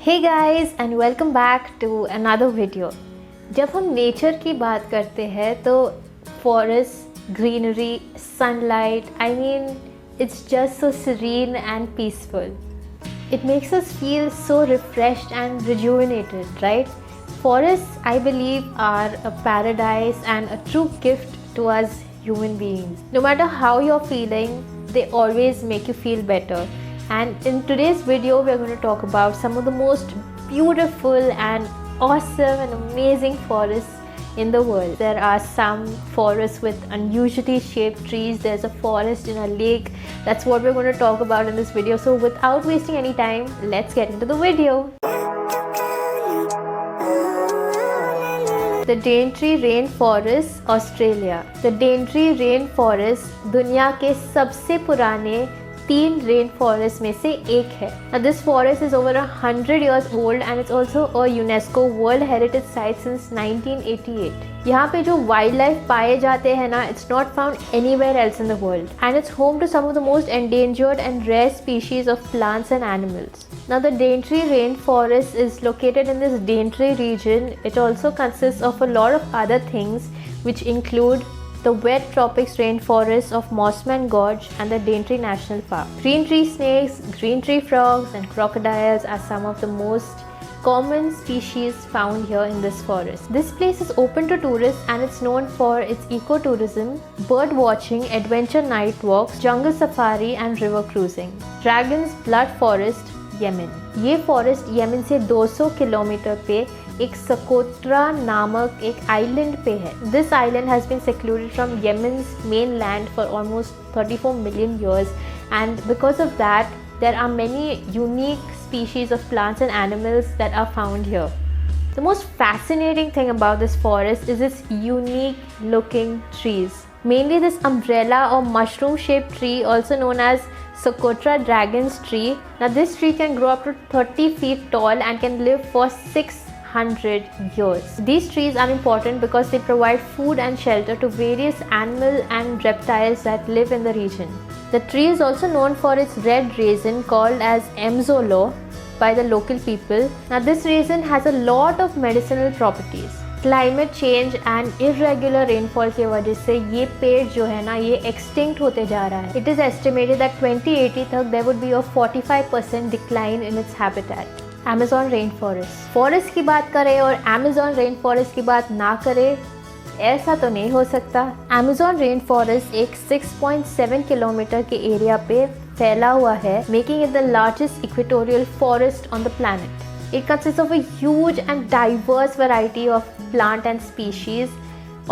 Hey guys and welcome back to another video. जब हम nature की बात करते हैं तो forest, greenery, sunlight, it's just so serene and peaceful. It makes us feel so refreshed and rejuvenated, right? Forests, I believe, are a paradise and a true gift to us human beings. No matter how you're feeling, they always make you feel better. And in today's video, we're going to talk about some of the most beautiful and awesome and amazing forests in the world. There are some forests with unusually shaped trees. There's a forest in a lake. That's what we're going to talk about in this video. So without wasting any time, let's get into the video. The Daintree Rainforest, Australia. The Daintree Rainforest दुनिया के सबसे पुराने 3 rain forest में से एक है. Now this forest is over 100 years old and it's also a UNESCO World Heritage Site since 1988. यहाँ पे जो वाइल्ड लाइफ पाए जाते हैं ना, it's not found anywhere else in the world and it's home to some of the most endangered and rare species of plants and animals. Now the Daintree Rainforest is located in this Daintree region. It also consists of a lot of other things which include the wet tropics rainforest of Mossman Gorge and the Daintree National Park. Green tree snakes, green tree frogs and crocodiles are some of the most common species found here in this forest. This place is open to tourists and it's known for its ecotourism, bird watching, adventure night walks, jungle safari and river cruising. Dragon's Blood Forest, Yemen. ये forest Yemen से 200 kilometre पे एक सकोत्रा नामक एक island पे है. This island has been secluded from Yemen's mainland for almost 34 million years and because of that there are many unique species of plants and animals that are found here. The most fascinating thing about this forest is its unique looking trees. Mainly this umbrella or mushroom shaped tree, also known as Socotra dragon's tree. Now this tree can grow up to 30 feet tall and can live for 600 years. These trees are important because they provide food and shelter to various animals and reptiles that live in the region. The tree is also known for its red resin called as emzolo by the local people. Now this resin has a lot of medicinal properties. Climate change and irregular rainfall की वजह से ये पेड़ जो है ना, ये extinct होते जा रहा है. इट इज़ एस्टिमेटेड दैट 2080 तक there would be a 45% decline in its habitat. Amazon rain forest की बात करें और अमेज़न रेन फॉरेस्ट की बात ना करें, ऐसा तो नहीं हो सकता. अमेज़न रेन फॉरेस्ट एक 6.7 किलोमीटर के एरिया पे फैला हुआ है, making it the largest equatorial forest on the planet. It consists of a huge and diverse variety of plant and species.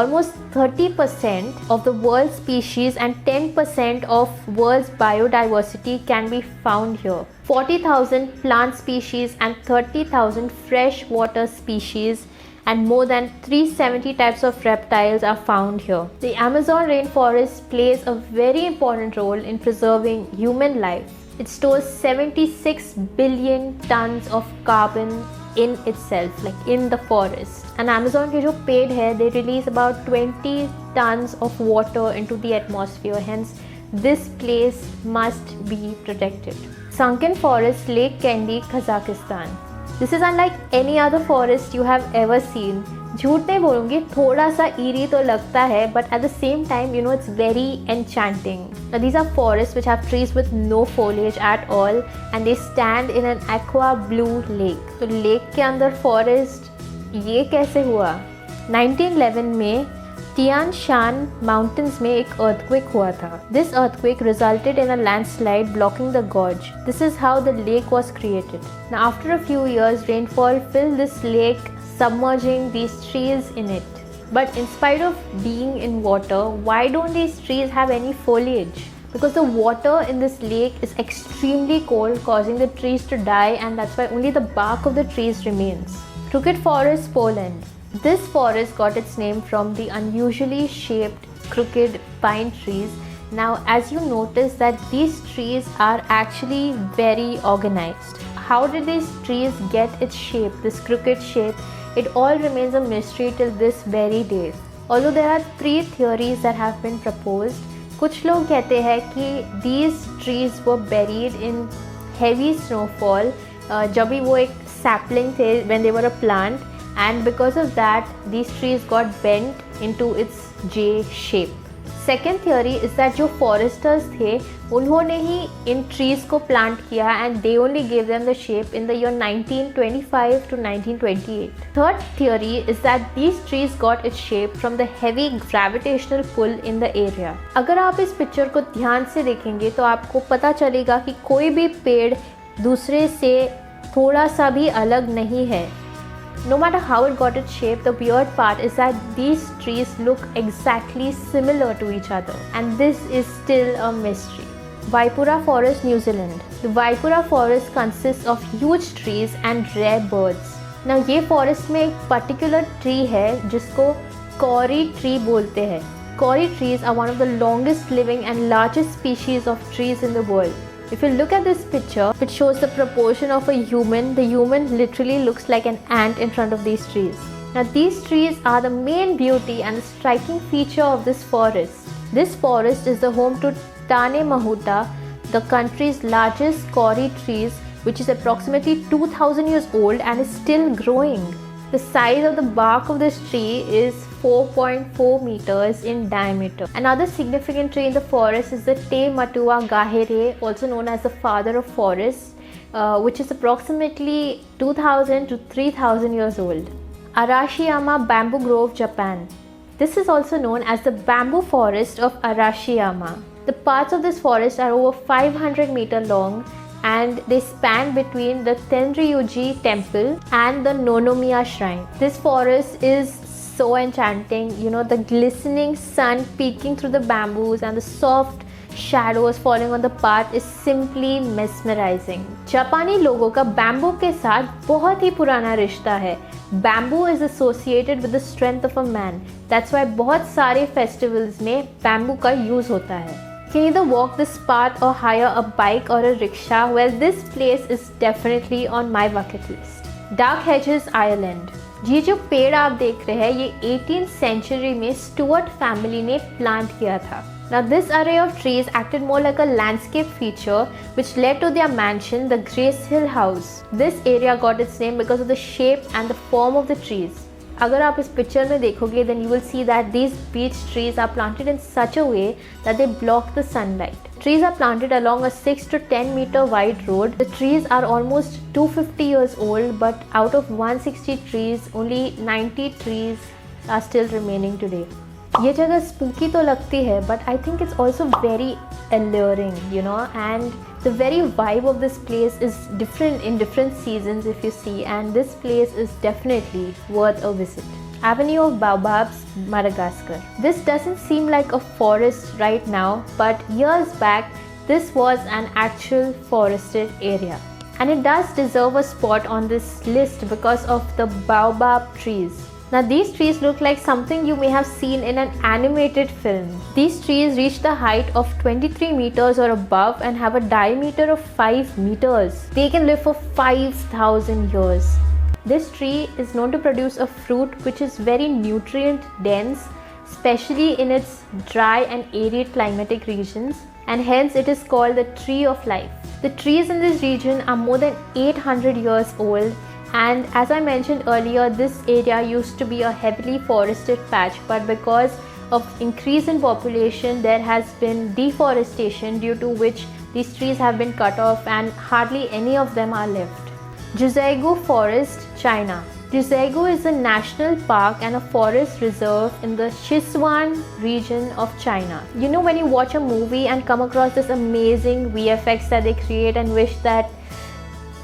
Almost 30% of the world's species and 10% of world's biodiversity can be found here. 40,000 plant species and 30,000 freshwater species and more than 370 types of reptiles are found here. The Amazon rainforest plays a very important role in preserving human life. It stores 76 billion tons of carbon in itself, like in the forest. And Amazon के जो पेड़ है, they release about 20 tons of water into the atmosphere. Hence, this place must be protected. Sunken Forest, Lake Candy, Kazakhstan. This is unlike any other forest you have ever seen. झूठ नहीं बोलूँगी, थोड़ा सा eerie तो लगता है, but at the same time, it's very enchanting. Now these are forests which have trees with no foliage at all and they stand in an aqua blue lake. तो lake के अंदर forest, ये कैसे हुआ? 1911 में Tian Shan Mountains में एक earthquake हुआ था. This earthquake resulted in a landslide blocking the gorge. This is how the lake was created. Now after a few years, rainfall filled this lake, submerging these trees in it. But in spite of being in water, why don't these trees have any foliage? Because the water in this lake is extremely cold, causing the trees to die, and that's why only the bark of the trees remains. Crooked Forest, Poland. This forest got its name from the unusually shaped crooked pine trees. Now as you notice that these trees are actually very organized. How did these trees get its shape, this crooked shape? It all remains a mystery till this very day. Although there are 3 theories that have been proposed. कुछ लोग कहते हैं कि these trees were buried in heavy snowfall जब भी वो एक sapling थे, when they were a plant, and because of that these trees got bent into its J shape. Second theory is that जो foresters थे उन्होंने ही इन trees को plant किया and they only gave them the shape in the year 1925 to 1928. Third theory is that these trees got its shape from the heavy gravitational pull in the area. अगर आप इस picture को ध्यान से देखेंगे तो आपको पता चलेगा कि कोई भी पेड़ दूसरे से थोड़ा सा भी अलग नहीं है. No matter how it got its shape, the weird part is that these trees look exactly similar to each other, and this is still a mystery. Waipura Forest, New Zealand. The Waipura Forest consists of huge trees and rare birds. Now ये forest में एक particular tree है जिसको kauri tree बोलते हैं. Kauri trees are one of the longest living and largest species of trees in the world. If you look at this picture, it shows the proportion of a human. The human literally looks like an ant in front of these trees. Now these trees are the main beauty and the striking feature of this forest. This forest is the home to Tane Mahuta, the country's largest kauri trees, which is approximately 2000 years old and is still growing. The size of the bark of this tree is 4.4 meters in diameter. Another significant tree in the forest is the Te Matua Gahere, also known as the father of forests, which is approximately 2000 to 3000 years old. Arashiyama Bamboo Grove, Japan. This is also known as the bamboo forest of Arashiyama. The parts of this forest are over 500 meters long and they span between the Tenryuji temple and the Nonomiya shrine. This forest is so enchanting, you know, the glistening sun peeking through the bamboos and the soft shadows falling on the path is simply mesmerizing. जापानी लोगों का bamboo के साथ बहुत ही पुराना रिश्ता है. Bamboo is associated with the strength of a man. That's why बहुत सारे festivals में बैम्बू का यूज होता है. You can either walk this path or hire a bike or a rickshaw. Well, this place is definitely on my bucket list. Dark Hedges, Ireland. ये जो पेड़ आप देख रहे हैं ये 18th century में स्टुअर्ट फैमिली ने प्लांट किया था. Now this array of trees acted more like a landscape feature which led to their mansion, the Grace Hill House. This area got its name because of the shape and the form of the trees. अगर आप इस picture में देखोगे then you will see that these beech trees are planted in such a way that they block the sunlight. Trees are planted along a 6 to 10 meter wide road. The trees are almost 250 years old, but out of 160 trees, only 90 trees are still remaining today. ये जगह spooky तो लगती है, but I think it's also very alluring, you know, and the very vibe of this place is different in different seasons if you see, and this place is definitely worth a visit. Avenue of Baobabs, Madagascar. This doesn't seem like a forest right now, but years back this was an actual forested area. And it does deserve a spot on this list because of the baobab trees. Now these trees look like something you may have seen in an animated film. These trees reach the height of 23 meters or above and have a diameter of 5 meters. They can live for 5,000 years. This tree is known to produce a fruit which is very nutrient dense, especially in its dry and arid climatic regions, and hence it is called the tree of life. The trees in this region are more than 800 years old, and as I mentioned earlier, this area used to be a heavily forested patch, but because of increase in population there has been deforestation, due to which these trees have been cut off and hardly any of them are left. Juzaigu Forest, China. Juzaigu is a national park and a forest reserve in the Sichuan region of China. You know, when you watch a movie and come across this amazing VFX that they create and wish that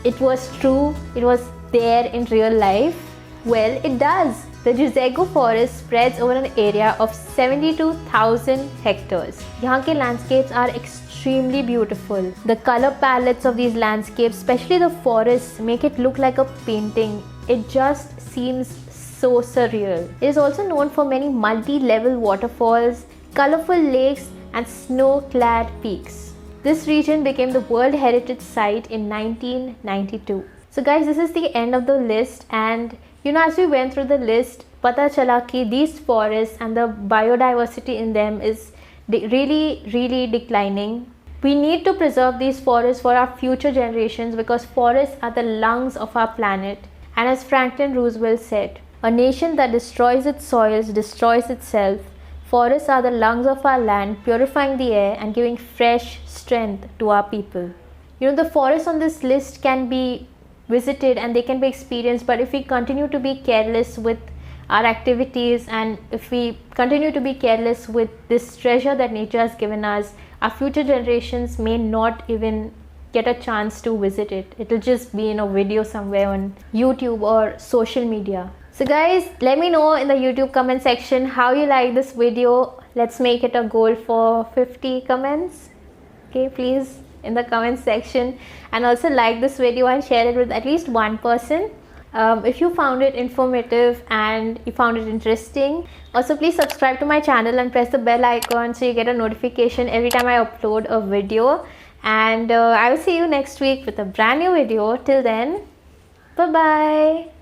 it was true, it was there in real life? Well, it does. The Juzaigu forest spreads over an area of 72,000 hectares. यहाँ के landscapes are extremely beautiful. The color palettes of these landscapes, especially the forests, make it look like a painting. It just seems so surreal. It is also known for many multi-level waterfalls, colorful lakes and snow-clad peaks. This region became the World Heritage Site in 1992. So guys, this is the end of the list, and you know, as we went through the list, pata chala ki these forests and the biodiversity in them is really declining. We need to preserve these forests for our future generations because forests are the lungs of our planet. And as Franklin Roosevelt said, a nation that destroys its soils destroys itself. Forests are the lungs of our land, purifying the air and giving fresh strength to our people. The forests on this list can be visited and they can be experienced, but if we continue to be careless with our activities and if we continue to be careless with this treasure that nature has given us, our future generations may not even get a chance to visit it. It'll just be in a video somewhere on YouTube or social media. So guys, let me know in the YouTube comment section how you like this video. Let's make it a goal for 50 comments. Okay, please, in the comment section, and also like this video and share it with at least one person. If you found it informative and you found it interesting, also please subscribe to my channel and press the bell icon so you get a notification every time I upload a video. And I will see you next week with a brand new video. Till then, bye bye.